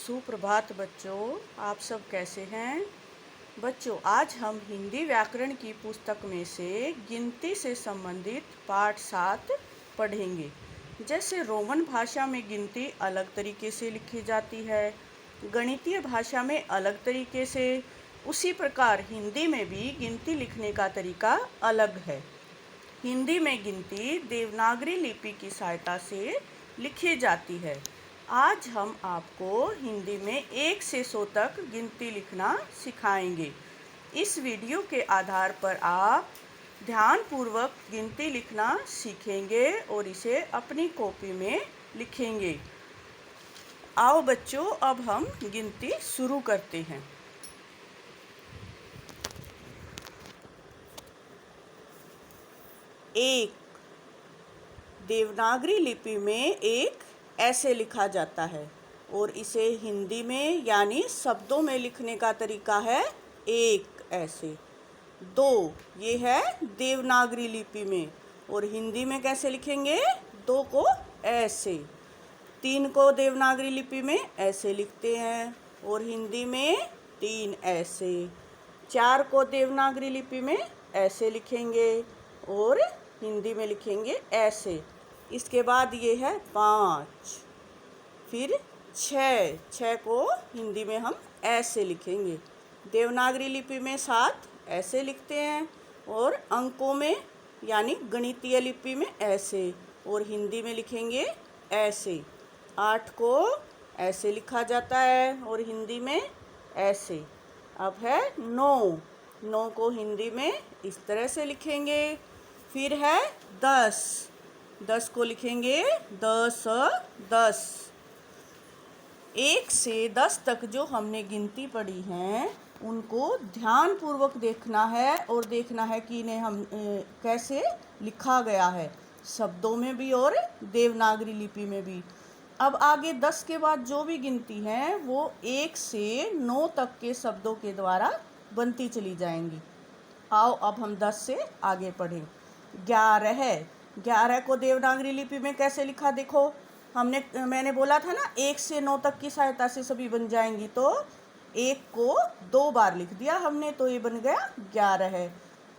सुप्रभात बच्चों, आप सब कैसे हैं। बच्चों, आज हम हिंदी व्याकरण की पुस्तक में से गिनती से संबंधित पाठ 7 पढ़ेंगे। जैसे रोमन भाषा में गिनती अलग तरीके से लिखी जाती है, गणितीय भाषा में अलग तरीके से, उसी प्रकार हिंदी में भी गिनती लिखने का तरीका अलग है। हिंदी में गिनती देवनागरी लिपि की सहायता से लिखी जाती है। आज हम आपको हिंदी में 1 से 100 तक गिनती लिखना सिखाएंगे। इस वीडियो के आधार पर आप ध्यानपूर्वक गिनती लिखना सीखेंगे और इसे अपनी कॉपी में लिखेंगे। आओ बच्चों, अब हम गिनती शुरू करते हैं। 1 देवनागरी लिपि में 1 ऐसे लिखा जाता है और इसे हिंदी में यानी शब्दों में लिखने का तरीका है 1 ऐसे। 2 ये है देवनागरी लिपि में और हिंदी में कैसे लिखेंगे, 2 को ऐसे। 3 को देवनागरी लिपि में ऐसे लिखते हैं और हिंदी में 3 ऐसे। 4 को देवनागरी लिपि में ऐसे लिखेंगे और हिंदी में लिखेंगे ऐसे। इसके बाद ये है 5, फिर 6 को हिंदी में हम ऐसे लिखेंगे। देवनागरी लिपि में 7 ऐसे लिखते हैं और अंकों में यानी गणितीय लिपि में ऐसे और हिंदी में लिखेंगे ऐसे। 8 को ऐसे लिखा जाता है और हिंदी में ऐसे। अब है 9 को हिंदी में इस तरह से लिखेंगे। फिर है 10 को लिखेंगे 10। 1 से 10 तक जो हमने गिनती पढ़ी है उनको ध्यानपूर्वक देखना है और देखना है कि इन्हें हम कैसे लिखा गया है, शब्दों में भी और देवनागरी लिपि में भी। अब आगे 10 के बाद जो भी गिनती है वो 1 से 9 तक के शब्दों के द्वारा बनती चली जाएंगी। आओ अब हम 10 से आगे पढ़ें। 11 को देवनागरी लिपि में कैसे लिखा, देखो मैंने बोला था ना 1 से 9 तक की सहायता से सभी बन जाएंगी, तो 1 को 2 बार लिख दिया हमने तो ये बन गया 11।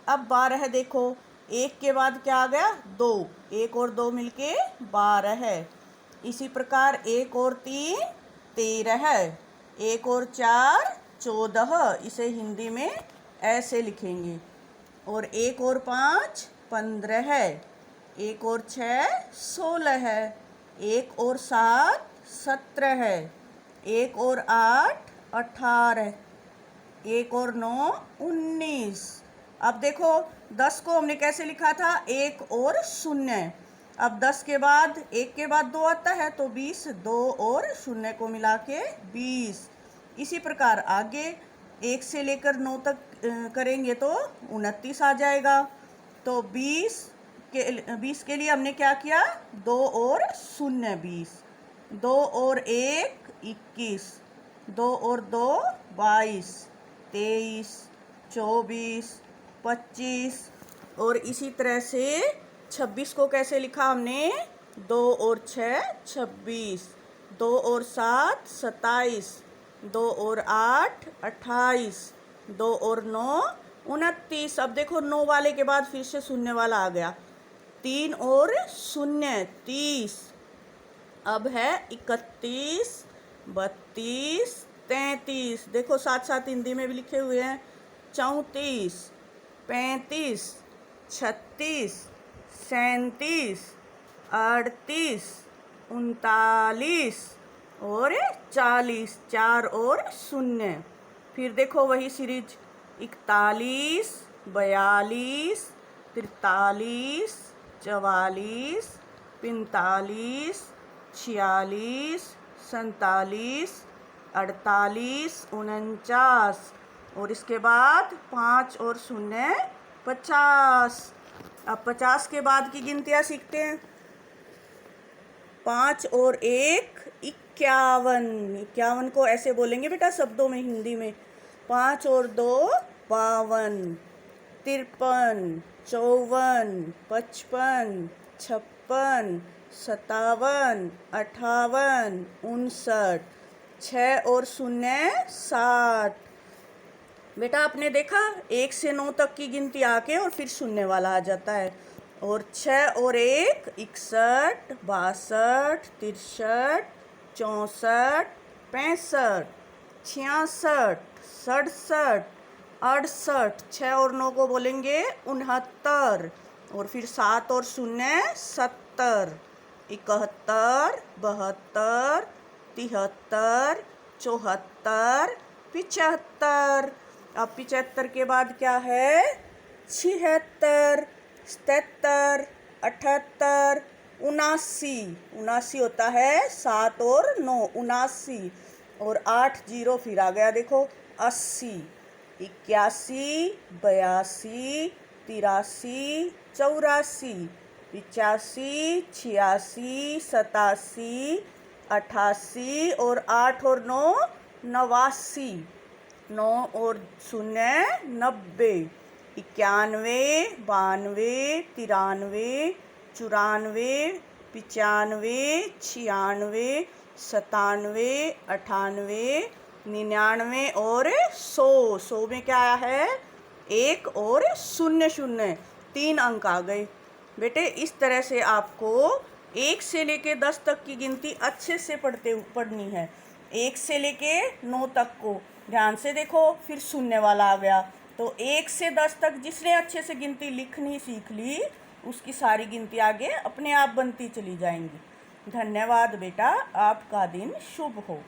अब 12 देखो, 1 के बाद क्या आ गया 2, 1 और 2 मिलके 12 है। इसी प्रकार 1 और 3 13, 1 और 4 14, इसे हिंदी में ऐसे लिखेंगे। और 1 और 5 15 है, 1 और 6 16 है, 1 और 7 17 है, 1 और 8 18, 1 और 9 19। अब देखो 10 को हमने कैसे लिखा था, 1 और 0। अब 10 के बाद 1 के बाद 2 आता है तो 20, 2 और 0 को मिला के 20। इसी प्रकार आगे 1 से लेकर 9 तक करेंगे तो 29 आ जाएगा। तो 20 के लिए हमने क्या किया, 2 और 0 20, 2 और 1 21, 2 और 2 22, 23 24 25 और इसी तरह से 26 को कैसे लिखा हमने, 2 और 6 26, 2 और 7 27, 2 और 8 28, 2 और 9 29। अब देखो 9 वाले के बाद फिर से 0 वाला आ गया, 3 और 0 30। अब है 31 32 33, देखो साथ साथ हिंदी में भी लिखे हुए हैं, 34 35 36 37 38 39 और 40, 4 और 0। फिर देखो वही सीरीज 41 42 43 44 45 46 47 48 49 और इसके बाद 5 और 0 50। अब 50 के बाद की गिनतियाँ सीखते हैं। 5 और 1 51 को ऐसे बोलेंगे बेटा शब्दों में हिंदी में। 5 और 2 52, 53 54 55 56 57 58 59 6 और 0 60। बेटा आपने देखा 1 से 9 तक की गिनती आके और फिर शून्य वाला आ जाता है। और 6 और 1 61 62 63 64 65 66 67 68। 6 और 9 को बोलेंगे 69। और फिर 7 और 0 70। 71 72 73 74 75। अब 75 के बाद क्या है? 76 77 78 79। 79 होता है 7 और 9 79। और 8 जीरो फिर आ गया देखो 80। 81 82 83 84 85 86 87 88। और 8 और 9 89। 9 और 0 90। 91 92 93 94 95 96 97 98 99 और 100। 100 में क्या आया है? 1 और 0 0 3 अंक आ गए। बेटे इस तरह से आपको 1 से लेके 10 तक की गिनती अच्छे से पढ़नी है। 1 से लेके 9 तक को ध्यान से देखो, फिर शून्य वाला आ गया। तो 1 से 10 तक जिसने अच्छे से गिनती लिखनी सीख ली उसकी सारी गिनती आगे अपने आप बनती चली जाएंगी। धन्यवाद बेटा, आपका दिन शुभ हो।